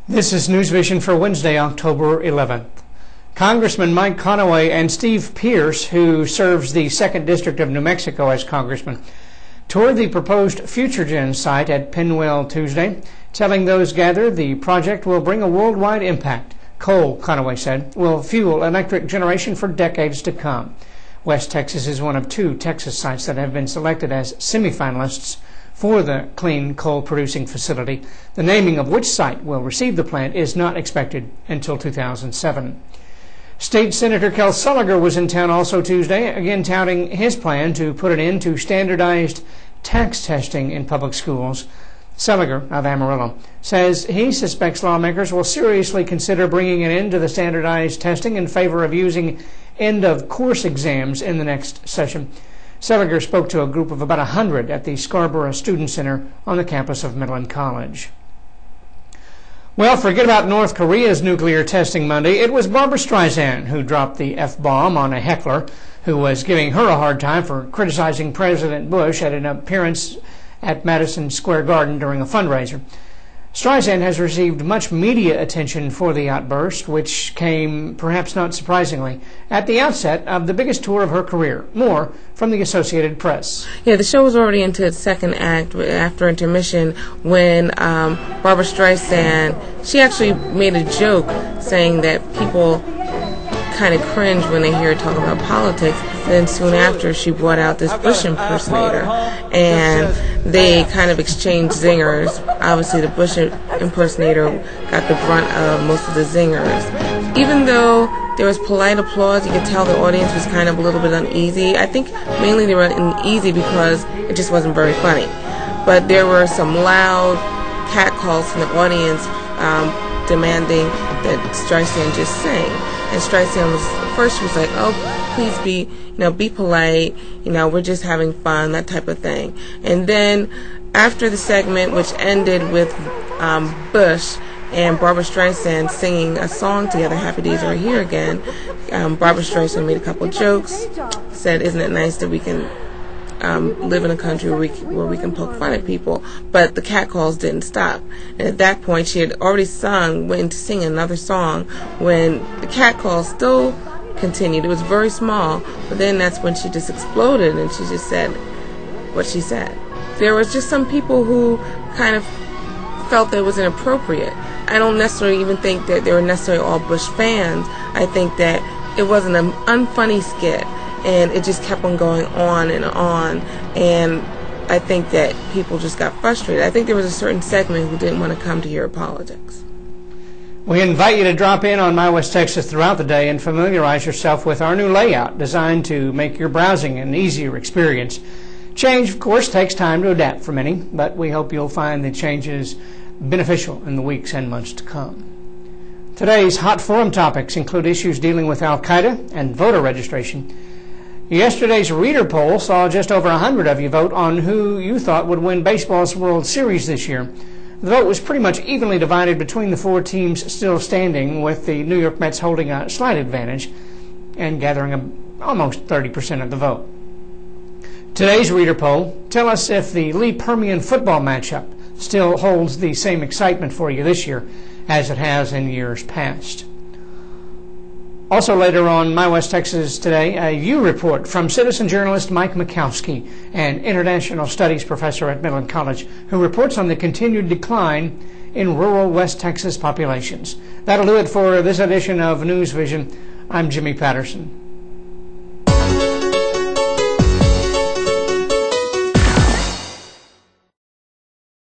This is newsVISION for Wednesday, October 11th. Congressman Mike Conaway and Steve Pierce, who serves the 2nd District of New Mexico as congressman, toured the proposed FutureGen site at Pinwell Tuesday, telling those gathered the project will bring a worldwide impact. Coal, Conaway said, will fuel electric generation for decades to come. West Texas is one of 2 Texas sites that have been selected as semifinalists for the clean coal producing facility. The naming of which site will receive the plant is not expected until 2007. State Senator Kel Sulliger was in town also Tuesday, again touting his plan to put an end to standardized tax testing in public schools. Sulliger of Amarillo says he suspects lawmakers will seriously consider bringing an end to the standardized testing in favor of using end-of-course exams in the next session. Sulliger spoke to a group of about 100 at the Scarborough Student Center on the campus of Midland College. Well, forget about North Korea's nuclear testing Monday. It was Barbra Streisand who dropped the F-bomb on a heckler who was giving her a hard time for criticizing President Bush at an appearance at Madison Square Garden during a fundraiser. Streisand has received much media attention for the outburst, which came, perhaps not surprisingly, at the outset of the biggest tour of her career. More from the Associated Press. Yeah, the show was already into its second act after intermission when Barbra Streisand, she actually made a joke saying that people kind of cringe when they hear her talk about politics. Then soon after, she brought out this Bush impersonator, and they kind of exchanged zingers. Obviously, the Bush impersonator got the brunt of most of the zingers. Even though there was polite applause, you could tell the audience was kind of a little bit uneasy. I think mainly they were uneasy because it just wasn't very funny. But there were some loud catcalls from the audience demanding that Streisand just sing. And Streisand she was like, oh, please be polite, we're just having fun, that type of thing. And then after the segment, which ended with Bush and Barbra Streisand singing a song together, Happy Days Are Here Again, Barbra Streisand made a couple jokes, said, isn't it nice that we can live in a country where we can poke fun at people, but the catcalls didn't stop. And at that point, she had already went to sing another song when the catcalls still continued. It was very small, but then that's when she just exploded and she just said what she said. There was just some people who kind of felt that it was inappropriate. I don't necessarily even think that they were necessarily all Bush fans. I think that it wasn't an unfunny skit, and it just kept on going on, and I think that people just got frustrated. I think there was a certain segment who didn't want to come to hear politics. We invite you to drop in on My West Texas throughout the day and familiarize yourself with our new layout designed to make your browsing an easier experience. Change, of course, takes time to adapt for many, but we hope you'll find the changes beneficial in the weeks and months to come. Today's hot forum topics include issues dealing with Al-Qaeda and voter registration. Yesterday's reader poll saw just over 100 of you vote on who you thought would win baseball's World Series this year. The vote was pretty much evenly divided between the 4 teams still standing, with the New York Mets holding a slight advantage and gathering almost 30% of the vote. Today's reader poll, tell us if the Lee Permian football matchup still holds the same excitement for you this year as it has in years past. Also later on My West Texas today, a U report from citizen journalist Mike Mikowski, an international studies professor at Midland College, who reports on the continued decline in rural West Texas populations. That'll do it for this edition of newsVISION. I'm Jimmy Patterson.